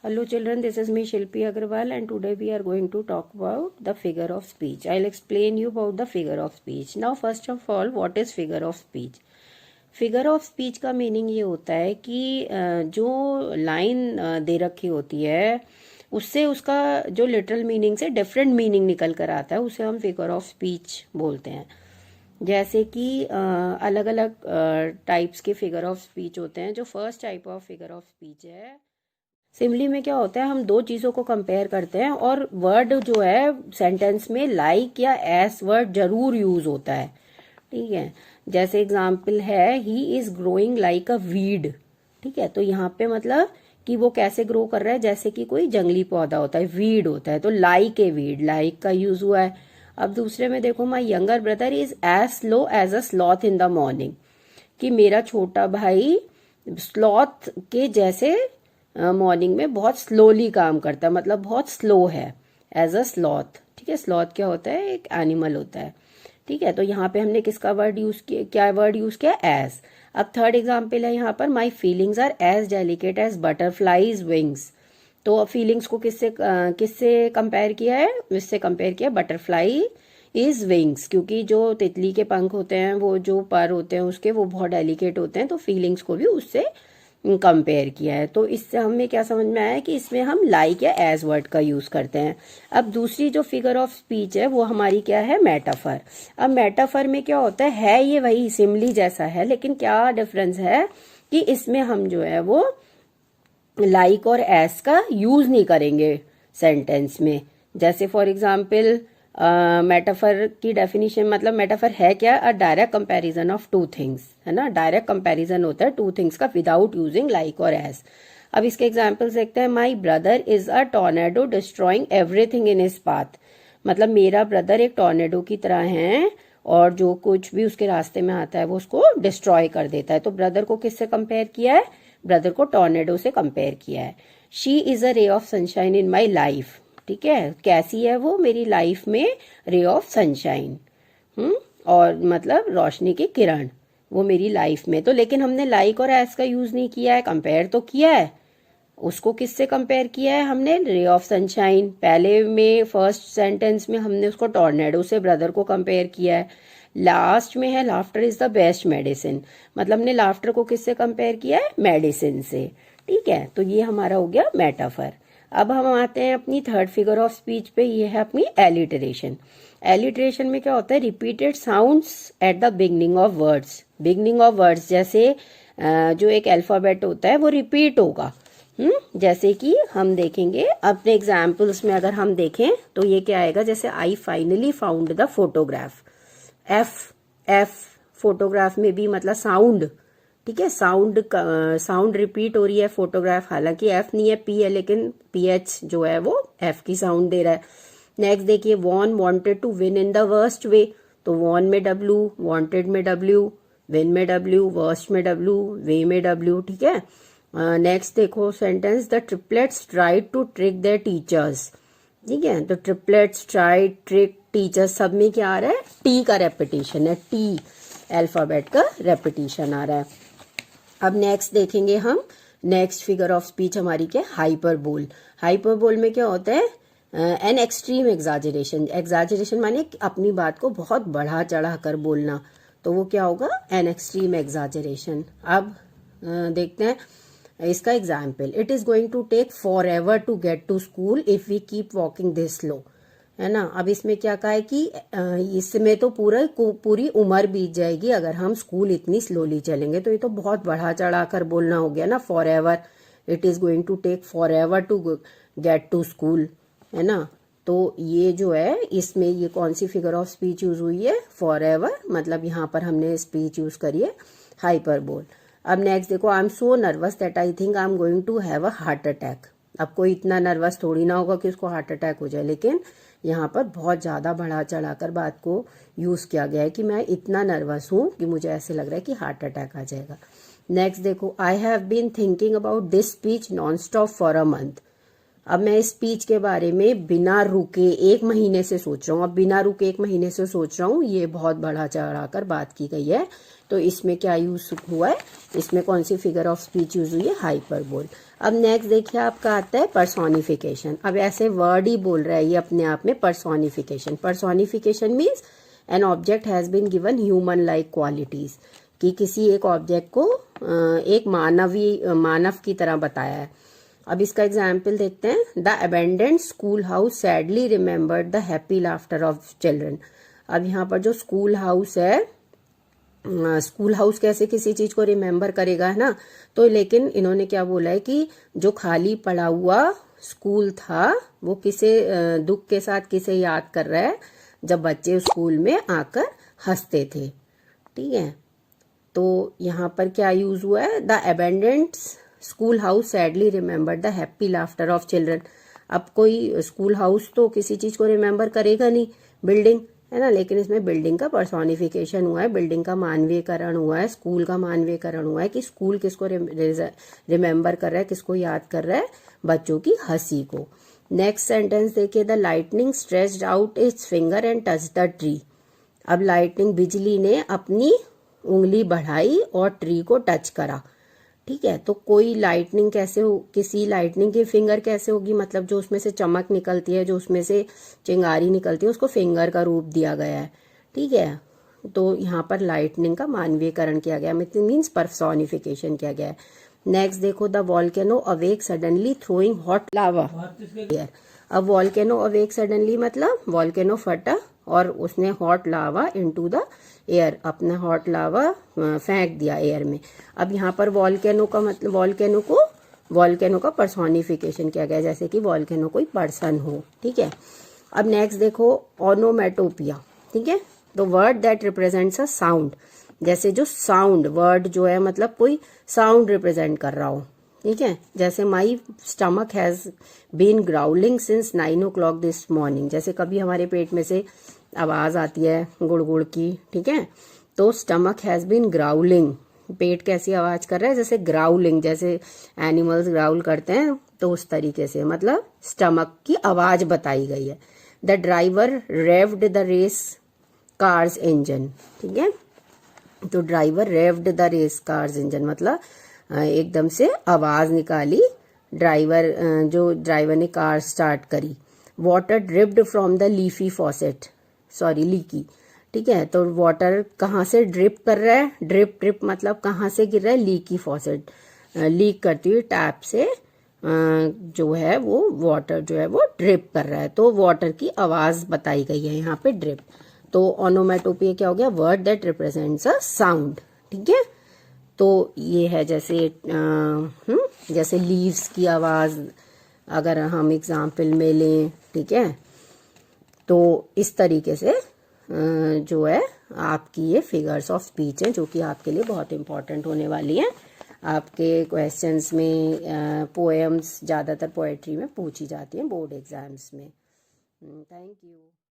Hello children, this is me Shilpi Agarwal and today we are going to talk about the figure of speech. I'll explain you about the figure of speech. Now first of all, what is figure of speech? Figure of speech का meaning ये होता है कि जो line दे रखी होती है उससे उसका जो लिटरल मीनिंग से डिफरेंट मीनिंग निकल कर आता है उसे हम फिगर ऑफ स्पीच बोलते हैं। जैसे कि अलग अलग टाइप्स के फिगर ऑफ स्पीच होते हैं। जो first type of figure of speech है, सिमिली में क्या होता है, हम दो चीज़ों को कंपेयर करते हैं और वर्ड जो है सेंटेंस में लाइक या एस वर्ड जरूर यूज होता है। ठीक है, जैसे एग्जाम्पल है he is growing like a weed. ठीक है, तो यहाँ पे मतलब कि वो कैसे ग्रो कर रहा है, जैसे कि कोई जंगली पौधा होता है, वीड होता है, तो लाइक ए वीड, लाइक का यूज हुआ है। अब दूसरे में देखो, my younger brother is as slow as a sloth in the morning, कि मेरा छोटा भाई स्लॉथ के जैसे मॉर्निंग में बहुत स्लोली काम करता है, मतलब बहुत स्लो है, एज अ स्लॉथ। ठीक है, स्लॉथ क्या होता है, एक एनिमल होता है। ठीक है, तो यहाँ पे हमने किसका वर्ड यूज किया, क्या वर्ड यूज किया, एज। अब थर्ड एग्जाम्पल है यहाँ पर, my feelings are as delicate as butterfly's wings. तो फीलिंग्स को किससे किससे कंपेयर किया है, इससे कंपेयर किया बटरफ्लाई इज विंग्स, क्योंकि जो तितली के पंख होते हैं, वो जो पर होते हैं उसके, वो बहुत डेलिकेट होते हैं, तो फीलिंग्स को भी उससे कंपेयर किया है। तो इससे हमें क्या समझ में आया कि इसमें हम लाइक या एज वर्ड का यूज करते हैं। अब दूसरी जो फिगर ऑफ स्पीच है वो हमारी क्या है, मेटाफर। अब मेटाफर में क्या होता है ये वही सिमिली जैसा है, लेकिन क्या डिफरेंस है कि इसमें हम जो है वो लाइक और एज का यूज नहीं करेंगे सेंटेंस में। जैसे फॉर एग्जाम्पल मेटाफर की डेफिनेशन, मतलब मेटाफर है क्या, अ direct comparison of two things, है ना, डायरेक्ट कंपैरिजन होता है टू थिंग्स का विदाउट यूजिंग लाइक और एज। अब इसके एग्जाम्पल्स देखते हैं, my brother is a tornado destroying everything in his path, मतलब मेरा ब्रदर एक टॉर्नेडो की तरह है और जो कुछ भी उसके रास्ते में आता है वो उसको डिस्ट्रॉय कर देता है। तो ब्रदर को किससे कंपेयर किया है, ब्रदर को टॉर्नेडो से कंपेयर किया है। She is a ray of sunshine in my life, ठीक है, कैसी है वो, मेरी लाइफ में रे ऑफ सनशाइन, और मतलब रोशनी की किरण, वो मेरी लाइफ में। तो लेकिन हमने लाइक और एज का यूज नहीं किया है, कंपेयर तो किया है। उसको किससे कंपेयर किया है हमने, रे ऑफ सनशाइन। पहले में फर्स्ट सेंटेंस में हमने उसको टॉर्नेडो से ब्रदर को कंपेयर किया है। लास्ट में है laughter is the best medicine, मतलब हमने लाफ्टर को किससे कंपेयर किया है, मेडिसिन से। ठीक है, तो ये हमारा हो गया मेटाफर। अब हम आते हैं अपनी थर्ड फिगर ऑफ स्पीच पे, ये है अपनी एलिटरेशन। एलिटरेशन में क्या होता है, repeated sounds at the beginning of words. Beginning of words, जैसे जो एक अल्फाबेट होता है वो रिपीट होगा। जैसे कि हम देखेंगे अपने एग्जाम्पल्स में, अगर हम देखें तो ये क्या आएगा, जैसे I finally found the photograph, F, F photograph में भी मतलब साउंड। ठीक है, साउंड रिपीट हो रही है, फोटोग्राफ हालांकि एफ नहीं है, पी है, लेकिन पीएच जो है वो एफ की साउंड दे रहा है। नेक्स्ट देखिए, won wanted to win in the worst way, तो वॉन में डब्ल्यू, वांटेड में डब्ल्यू, विन में डब्ल्यू, वर्स्ट में डब्ल्यू, वे में डब्ल्यू। ठीक है, नेक्स्ट देखो sentence, the triplets tried to trick their teachers. ठीक है, तो ट्रिपलेट्स, ट्राइड, ट्रिक, टीचर्स, सब में क्या आ रहा है, टी का रेपिटेशन है, टी अल्फाबेट का रेपिटेशन आ रहा है। अब नेक्स्ट देखेंगे हम, नेक्स्ट फिगर ऑफ स्पीच हमारी क्या, हाइपरबोल। हाइपरबोल में क्या होता है, एन एक्सट्रीम एग्जाजरेशन। एग्जाजरेशन माने अपनी बात को बहुत बढ़ा चढ़ा कर बोलना, तो वो क्या होगा, एन एक्सट्रीम एग्जाजरेशन। अब देखते हैं इसका example, it is going to take forever to get to school if we keep walking this slow, है ना। अब इसमें क्या कहा है कि इसमें तो पूरी उम्र बीत जाएगी अगर हम स्कूल इतनी स्लोली चलेंगे, तो ये तो बहुत बढ़ा चढ़ा कर बोलना हो गया ना, forever, it is going to take forever to get to school, है ना। तो ये जो है इसमें ये कौन सी फिगर ऑफ स्पीच यूज हुई है, फॉर एवर, मतलब यहाँ पर हमने स्पीच यूज करी है हाइपरबोल। अब नेक्स्ट देखो, I am so nervous that I think I am going to have a heart attack. अब कोई इतना नर्वस थोड़ी ना होगा कि उसको हार्ट अटैक हो जाए, लेकिन यहाँ पर बहुत ज्यादा बढ़ा चढ़ाकर बात को यूज किया गया है कि मैं इतना नर्वस हूं कि मुझे ऐसे लग रहा है कि हार्ट अटैक आ जाएगा। नेक्स्ट देखो, I have been thinking about this speech non stop for a month. अब मैं स्पीच के बारे में बिना रुके 1 महीने से सोच रहा हूँ। अब बिना रुके 1 महीने से सोच रहा हूँ, ये बहुत बढ़ा चढ़ाकर बात की गई है। तो इसमें क्या यूज हुआ है, इसमें कौन सी फिगर ऑफ स्पीच यूज हुई है, हाइपरबोल। अब नेक्स्ट देखिए आपका आता है पर्सोनिफिकेशन। अब ऐसे वर्ड ही बोल रहा है ये अपने आप में, personification. Personification means an object has been given human like qualities, कि किसी एक ऑब्जेक्ट को एक मानव की तरह बताया है। अब इसका एग्जाम्पल देखते हैं। The abandoned school house sadly remembered the happy laughter of children. अब यहाँ पर जो स्कूल हाउस है, स्कूल हाउस कैसे किसी चीज को रिमेम्बर करेगा, है ना। तो लेकिन इन्होंने क्या बोला है कि जो खाली पड़ा हुआ स्कूल था वो किसे दुख के साथ किसे याद कर रहा है, जब बच्चे स्कूल में आकर हंसते थे। ठीक है, तो यहाँ पर क्या यूज हुआ है, the abandoned school house sadly remembered the happy laughter of children. अब कोई स्कूल हाउस तो किसी चीज को रिमेम्बर करेगा नहीं, बिल्डिंग है ना, लेकिन इसमें बिल्डिंग का पर्सोनिफिकेशन हुआ है, बिल्डिंग का मानवीयकरण हुआ है, स्कूल का मानवीयकरण हुआ है कि स्कूल किसको रिमेम्बर कर रहा है, किसको याद कर रहा है, बच्चों की हंसी को। नेक्स्ट सेंटेंस देखिए, the lightning stretched out it's finger and touch the tree. अब लाइटनिंग, बिजली ने अपनी उंगली बढ़ाई और ट्री को टच करा। ठीक है, तो कोई लाइटनिंग कैसे हो, किसी लाइटनिंग की फिंगर कैसे होगी, मतलब जो उसमें से चमक निकलती है, जो उसमें से चिंगारी निकलती है, उसको फिंगर का रूप दिया गया है। ठीक है, तो यहाँ पर लाइटनिंग का मानवीयकरण किया गया, मीन्स पर्सोनिफिकेशन किया गया है। नेक्स्ट देखो, the volcano awake suddenly throwing hot lava. अब वॉल्केनो अवेक सडनली मतलब वॉल्केनो फटा और उसने hot lava into the air, अपना हॉट लावा फेंक दिया एयर में। अब यहाँ पर वॉल्केनो का मतलब वॉल्केनो का पर्सोनिफिकेशन किया गया, जैसे कि वॉल्केनो कोई पर्सन हो। ठीक है, अब नेक्स्ट देखो, ओनोमेटोपिया। ठीक है, तो word that represents a sound, जैसे जो साउंड वर्ड जो है मतलब कोई साउंड रिप्रेजेंट कर रहा हो। ठीक है, जैसे my stomach has been growling since 9 o'clock this morning, जैसे कभी हमारे पेट में से आवाज आती है गुड़ गुड़ की। ठीक है, तो स्टमक हैज बीन ग्राउलिंग, पेट कैसी आवाज कर रहा है, जैसे ग्राउलिंग, जैसे एनिमल्स ग्राउल करते हैं, तो उस तरीके से मतलब स्टमक की आवाज बताई गई है। The driver revved the race car's engine. ठीक है, तो driver revved the race car's engine मतलब एकदम से आवाज निकाली, ड्राइवर ने कार स्टार्ट करी। Water dripped from the leafy faucet, leaky. ठीक है, तो वाटर कहाँ से ड्रिप कर रहा है, ड्रिप मतलब कहाँ से गिर रहा है, लीकी फॉसेट, लीक करती हुई टैप से जो है वो वाटर जो है वो ड्रिप कर रहा है, तो वाटर की आवाज बताई गई है यहाँ पे, ड्रिप। तो ओनोमेटोपिया क्या हो गया, word that represents a sound. ठीक है, तो ये है जैसे लीव्स की आवाज अगर हम एग्जाम्पल में लें। ठीक है, तो इस तरीके से जो है आपकी ये फिगर्स ऑफ स्पीच है, जो कि आपके लिए बहुत इंपॉर्टेंट होने वाली है। आपके क्वेश्चंस में पोएम्स ज़्यादातर पोएट्री में पूछी जाती हैं बोर्ड एग्जाम्स में। Thank you.